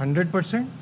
100%।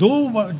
2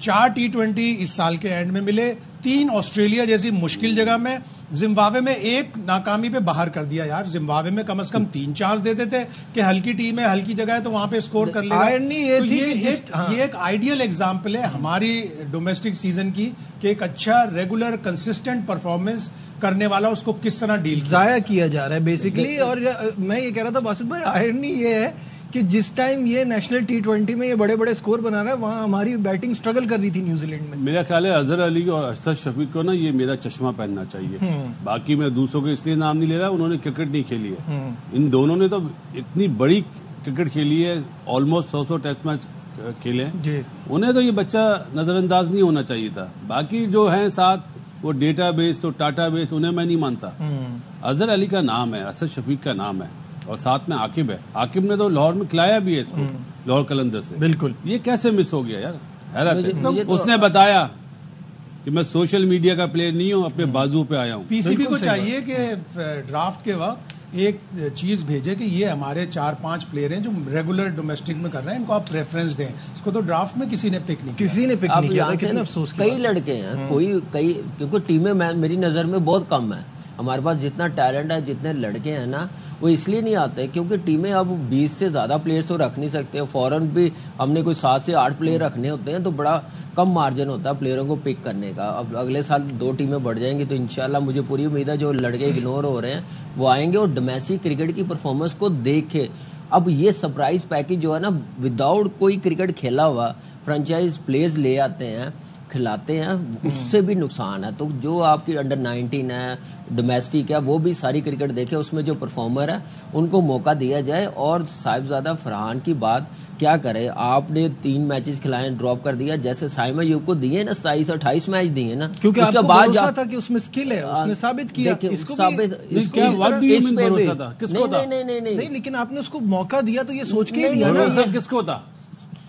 4 T20 اس سال کے and میں ملے, 3 آسٹریلیا جیسی مشکل جگہ میں, زمبابوے میں 1 ناکامی پہ باہر کر دیا یار. زمبابوے میں کم از کم 3 چانس دیتے تھے کہ ہلکی ٹیم ہے, ہلکی جگہ ہے تو وہاں پہ اسکور کر لے گا. یہ ایک آئیڈیل ایگزامپل ہے ہماری ڈومیسٹک سیزن کی کہ ایک اچھا ریگولر کنسسٹنٹ پرفارمنس کرنے والا اس کو کس طرح ڈیل ضائع کیا جا رہا ہے بیسیکلی. اور میں یہ کہہ رہا تھا باسط بھائی, آئرنی یہ ہے کہ جس ٹائم یہ نیشنل T20 میں یہ بڑے بڑے سکور بنا رہا ہے, وہاں ہماری بیٹنگ سٹرگل کر رہی تھی نیوزی لینڈ میں. میرا خیال ہے اظہر علی اور ارشد شفیق کو نا یہ میرا چشمہ پہننا چاہیے. باقی میں دوسروں کو اس لیے نام نہیں لے رہا, انہوں نے کرکٹ نہیں کھیلی ہے. ان دونوں نے تو اتنی بڑی کرکٹ کھیلی ہے, آلموسٹ 100 ٹیسٹ میچ کھیلے ہیں. انہیں تو یہ بچہ نظر انداز نہیں ہونا چاہیے تھا. باقی جو ہیں ساتھ وہ ڈیٹا بیس تو ٹاٹا بیس, انہیں میں نہیں مانتا. اظہر علی کا نام ہے, ارشد شفیق کا نام ہے, اور ساتھ میں عاقب ہے. عاقب نے تو لاہور میں کھلایا بھی ہے اس کو, لاہور قلندر سے. بالکل. یہ کیسے مس ہو گیا یار, حیرت ہے. اس نے بتایا کہ میں سوشل میڈیا کا پلیئر نہیں ہوں, اپنے بازو پہ آیا ہوں. پی سی بی کو چاہیے کہ ڈرافٹ کے وقت ایک چیز بھیجے کہ یہ ہمارے 4-5 پلیئر ہیں جو ریگولر ڈومیسٹک میں کر رہے ہیں, ان کو آپ پریفرنس دیں. اس کو تو ڈرافٹ میں کسی نے پک نہیں کیا. کتنا افسوس. کئی لڑکے ہیں, کیونکہ ٹیمیں میری نظر میں بہت کم ہیں. ہمارے پاس جتنا ٹیلنٹ ہے, جتنے لڑکے ہیں نا, وہ اس لیے نہیں آتے کیونکہ ٹیمیں اب 20 سے زیادہ پلیئرز تو رکھ نہیں سکتے. فوراً بھی ہم نے کوئی 7 سے 8 پلیئر رکھنے ہوتے ہیں تو بڑا کم مارجن ہوتا ہے پلیئروں کو پک کرنے کا. اب اگلے سال 2 ٹیمیں بڑھ جائیں گی تو انشاءاللہ مجھے پوری امید ہے جو لڑکے اگنور ہو رہے ہیں وہ آئیں گے اور ڈومیسٹک کرکٹ کی پرفارمنس کو دیکھے. اب یہ سرپرائز پیکج جو ہے نا, وداؤٹ کوئی کرکٹ کھیلا ہوا فرنچائز پلیئرز لے آتے ہیں, کھلاتے ہیں, اس سے بھی نقصان ہے. تو جو آپ کی انڈر 19 ہے, ڈومیسٹک ہے, وہ بھی ساری کرکٹ دیکھے, اس میں جو پرفارمر ہے ان کو موقع دیا جائے. اور صاحبزادہ فرحان کی بات کیا کرے, آپ نے 3 میچز کھلائے, ڈراپ کر دیا. جیسے سائمہ ایوب کو دیے نا 27-28 میچ دیے نا, کیونکہ آپ کو بھروسہ تھا کہ اس میں سکل ہے, اس نے ثابت کیا. نہیں, لیکن آپ نے اس کو موقع دیا تو یہ سوچ کے دیا نا. کس کو تھا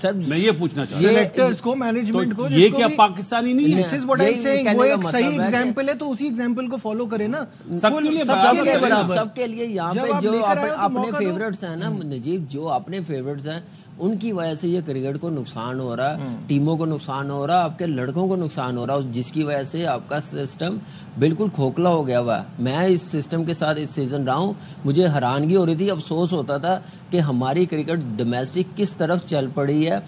میں یہ پوچھنا چاہتا ہوں, سلیکٹرز کو, مینجمنٹ کو. یہ کیا پاکستانی نہیں ہے؟ وہ ایک صحیح ایگزامپل ہے تو اسی ایگزامپل کو فالو کرے نا. سب کے لیے سب کے لیے. یہاں پہ جو اپنے فیورٹس ہیں نا نجیب, جو اپنے فیورٹس ہیں ان کی وجہ سے یہ کرکٹ کو نقصان ہو رہا ہے, ٹیموں کو نقصان ہو رہا ہے, آپ کے لڑکوں کو نقصان ہو رہا ہے, جس کی وجہ سے آپ کا سسٹم بالکل کھوکھلا ہو گیا ہوا ہے. میں اس سسٹم کے ساتھ اس سیزن رہا ہوں, مجھے حیرانگی ہو رہی تھی, افسوس ہوتا تھا کہ ہماری کرکٹ ڈومیسٹک کس طرف چل پڑی ہے,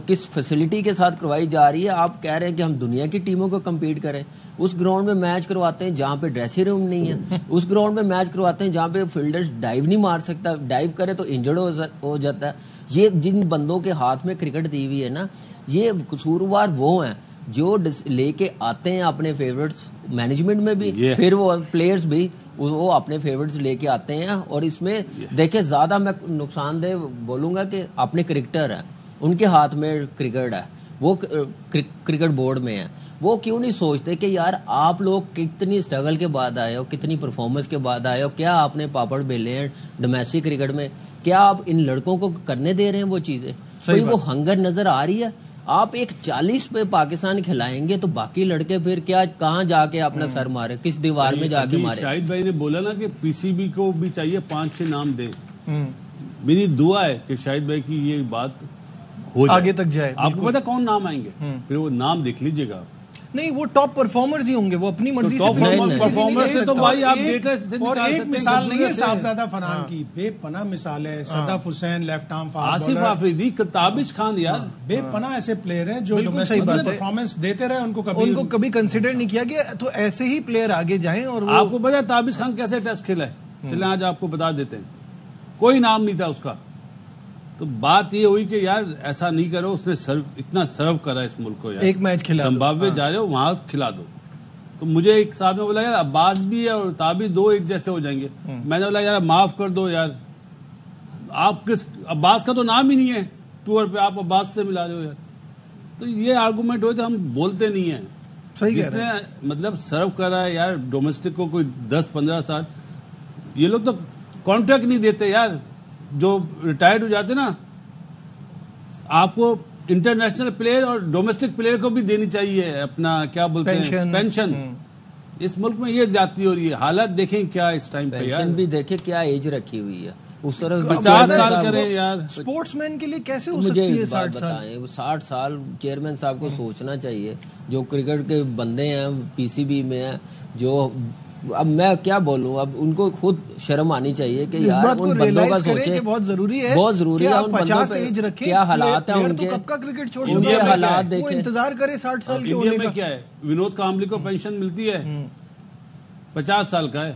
کس فیسلٹی کے ساتھ کروائی جا رہی ہے. آپ کہہ رہے ہیں کہ ہم دنیا کی ٹیموں کو کمپیٹ کریں, اس گراؤنڈ میں میچ کرواتے ہیں جہاں پہ ڈریسنگ روم نہیں ہے, اس گراؤنڈ میں میچ کرواتے ہیں جہاں پہ فیلڈر ڈائیو نہیں مار سکتا, ڈائیو کرے تو انجرڈ ہو جاتا ہے. یہ جن بندوں کے ہاتھ میں کرکٹ دی ہوئی ہے نا, یہ قصوروار وہ ہیں جو لے کے آتے ہیں اپنے فیورٹس, مینجمنٹ میں بھی, پھر وہ پلیئرز بھی وہ اپنے فیورٹس لے کے آتے ہیں. اور اس میں دیکھیں زیادہ میں نقصان دہ بولوں گا کہ اپنے کرکٹر ہیں, ان کے ہاتھ میں کرکٹ ہے, وہ کرکٹ بورڈ میں ہے. وہ کیوں نہیں سوچتے کہ یار آپ لوگ کتنی اسٹرگل کے بعد آئے ہو, کتنی پرفارمنس کے بعد آئے ہو, کیا آپ نے پاپڑ بیلے ہیں ڈومیسٹک کرکٹ میں, کیا آپ ان لڑکوں کو کرنے دے رہے ہیں وہ چیزیں؟ کوئی وہ ہنگر نظر آ رہی ہے؟ آپ ایک 40 پہ پاکستان کھلائیں گے تو باقی لڑکے پھر کیا کہاں جا کے اپنا سر مارے, کس دیوار میں جا کے مارے؟ شاہد بھائی نے بولا نا کہ پی سی بی کو بھی چاہیے 5-6 نام دے. میری دعا ہے کہ شاہد بھائی کی یہ بات ہو جائے, آگے تک جائے. آپ کو پتا کون نام آئیں گے, پھر وہ نام دیکھ لیجئے گا. نہیں, وہ ٹاپ پرفارمرز ہی ہوں گے, وہ اپنی مرضی سے تو بھائی آپ ڈیٹا سے اور ایک مثال نہیں ہے صاحبزادہ فرحان کی, بے پناہ مثال ہے. Sadaf Hussain left arm fast Asif Afridi, Tabish Khan, یار بے پناہ ایسے پلیئر ہیں جو پرفارمنس دیتے رہے, ان کو کبھی کنسیڈر نہیں کیا گیا. تو ایسے ہی پلیئر آگے جائیں. اور آپ کو پتا ہے تابش خان کیسے ٹیسٹ کھیلا ہے؟ چلیں آج آپ کو بتا دیتے ہیں, کوئی نام نہیں تھا اس کا. تو بات یہ ہوئی کہ یار ایسا نہیں کرو, اس نے اتنا سرو کرا اس ملک کو, یار ایک میچ کھلا, زمبابوے جا رہے ہو وہاں کھلا دو. تو مجھے ایک صاحب نے بولا یار عباس بھی ہے اور تابش 2 ایک جیسے ہو جائیں گے. میں نے بولا یار معاف کر دو یار, آپ عباس کا تو نام ہی نہیں ہے ٹور پہ, آپ عباس سے ملا رہے ہو یار. تو یہ آرگومنٹ ہوئے تو ہم بولتے نہیں ہیں. جس نے مطلب سرو کرا ہے یار ڈومیسٹک کو کوئی 10-15 سال, یہ لوگ تو کانٹریکٹ نہیں دیتے یار, جو ریٹائرڈ ہو جاتے نا. آپ کو انٹرنیشنل پلیئر اور ڈومیسٹک پلیئر کو بھی دینی چاہیے اپنا کیا بولتے ہیں پینشن. اس ملک میں یہ زیادتی ہو رہی ہے. حالات دیکھیں کیا اس ٹائم پہ, پینشن بھی دیکھیں کیا ایج رکھی ہوئی ہے. اس طرح 50 سال کریں یار. اسپورٹس مین کے لیے کیسے ہو مجھے سکتی ہے ایک بات 60 سال؟ بتائیں 60 سال چیئرمین صاحب کو سوچنا چاہیے, جو کرکٹ کے بندے ہیں پی سی بی میں ہیں, جو اب میں کیا بولوں, اب ان کو خود شرم آنی چاہیے کہ یار ان بندوں کا سوچیں, بہت ضروری ہے بہت ضروری ہے ان بندوں 50 ایج پہ رکھیں. کیا حالات ہیں ان کے, کب کا کرکٹ چھوڑ ان کے حالات وہ دیکھیں. انتظار کرے 60 سال کے انڈیا ہونے میں کا. کیا ہے, ونود کامبلی کو پینشن ملتی ہے 50 سال کا ہے,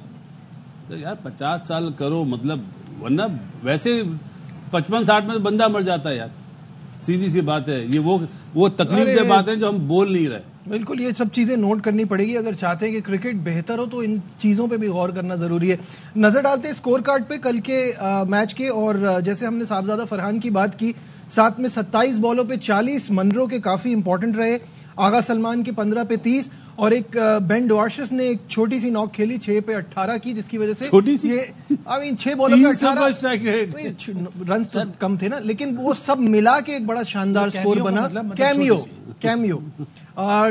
تو یار 50 سال کرو, مطلب ورنہ ویسے 55-60 میں بندہ مر جاتا ہے یار, سیدھی سی بات ہے. یہ وہ تکلیف دہ بات ہے جو ہم بول نہیں رہے. بالکل یہ سب چیزیں نوٹ کرنی پڑے گی اگر چاہتے ہیں کہ کرکٹ بہتر ہو, تو ان چیزوں پہ بھی غور کرنا ضروری ہے. نظر ڈالتے ہیں اسکور کارڈ پہ کل کے میچ کے, اور جیسے ہم نے صاحبزادہ فرحان کی بات کی, ساتھ میں 27 بالوں پہ 40 منرو کے کافی امپورٹنٹ رہے, آغا سلمان کے 15 پہ 30, اور ایک بین ڈوارشس نے ایک چھوٹی سی ناک کھیلی 6 پہ 18 کی, جس کی وجہ سے چھوٹی سی 6 بالوں پہ 18 رنز تو کم تھے نا, لیکن وہ سب ملا کے ایک بڑا شاندار سکور بنا. کیمیو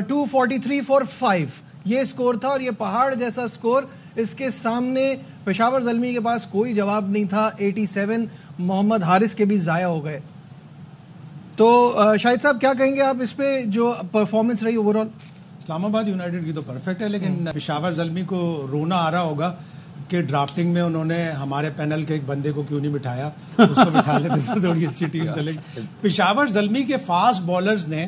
243 فار 5 یہ سکور تھا, اور یہ پہاڑ جیسا سکور, اس کے سامنے پشاور زلمی کے پاس کوئی جواب نہیں تھا. 87 محمد حارث کے بھی ضائع ہو گئے. تو شاہد صاحب کیا کہیں گے آپ اس پہ, جو پرفارمنس رہی اوور آل؟ اسلام آباد یونائیٹڈ کی تو پرفیکٹ ہے, لیکن پشاور زلمی کو رونا آ رہا ہوگا کہ ڈرافٹنگ میں انہوں نے ہمارے پینل کے ایک بندے کو کیوں نہیں بٹھایا, اس کو بٹھا لیتے تو تھوڑی اچھی ٹیم چلے گی. پشاور زلمی کے فاسٹ بالرز نے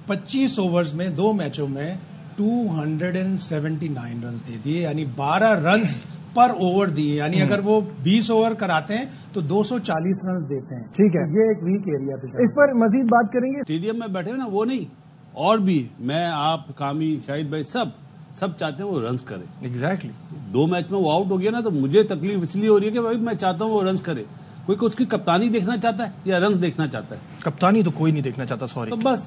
25 اوورز میں 2 میچوں میں 279 رنز دے دیے, یعنی 12 رنز پر اوور دیے. یعنی اگر وہ 20 اوور کراتے ہیں تو 240 رنز دیتے ہیں. ٹھیک ہے, یہ ایک ویک ایریا پہ اس پر مزید بات کریں گے. اسٹیڈیم میں بیٹھے نا, وہ نہیں, اور بھی میں, آپ, کامی, شاہد بھائی, سب چاہتے ہیں وہ رنز کرے. ایگزیکٹلی 2 میچ میں وہ آؤٹ ہو گیا نا, تو مجھے تکلیف اس لیے ہو رہی ہے کہ بھائی میں چاہتا ہوں وہ رنز کرے. کوئی اس کی کپتانی دیکھنا چاہتا ہے یا رنز دیکھنا چاہتا ہے؟ کپتانی تو کوئی نہیں دیکھنا چاہتا, سوری. تو بس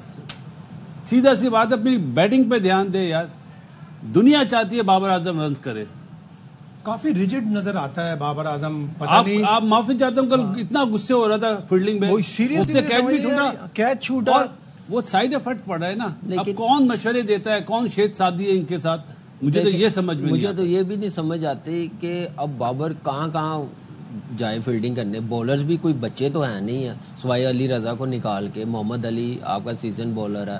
سیدھا سی بات, اپنی بیٹنگ پہ دھیان دے یار. دنیا چاہتی ہے بابر اعظم رنز کرے. کافی ریجڈ نظر آتا ہے بابر اعظم. پتہ نہیں, آپ معافی چاہتا ہوں, کل اتنا غصے ہو رہا تھا فیلڈنگ میں, اس نے کیچ چھوٹا, اور وہ سائیڈ افیکٹ پڑ رہا ہے نا. اب کون مشورے دیتا ہے, کون شید سادی ہے ان کے ساتھ, مجھے تو یہ سمجھ میں نہیں آتا. مجھے تو یہ بھی نہیں سمجھ آتی کہ اب بابر کہاں جائے فیلڈنگ کرنے. بولرز بھی کوئی بچے تو ہیں نہیں ہیں, سوائے علی رضا کو نکال کے. محمد علی آپ کا سیزن بولر ہے,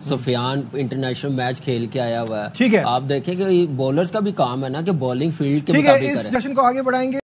سفیان انٹرنیشنل میچ کھیل کے آیا ہوا ہے. ٹھیک ہے, آپ دیکھیں کہ بولرز کا بھی کام ہے نا کہ بالنگ فیلڈ کے مطابق کرے. اس سیشن کو آگے بڑھائیں گے.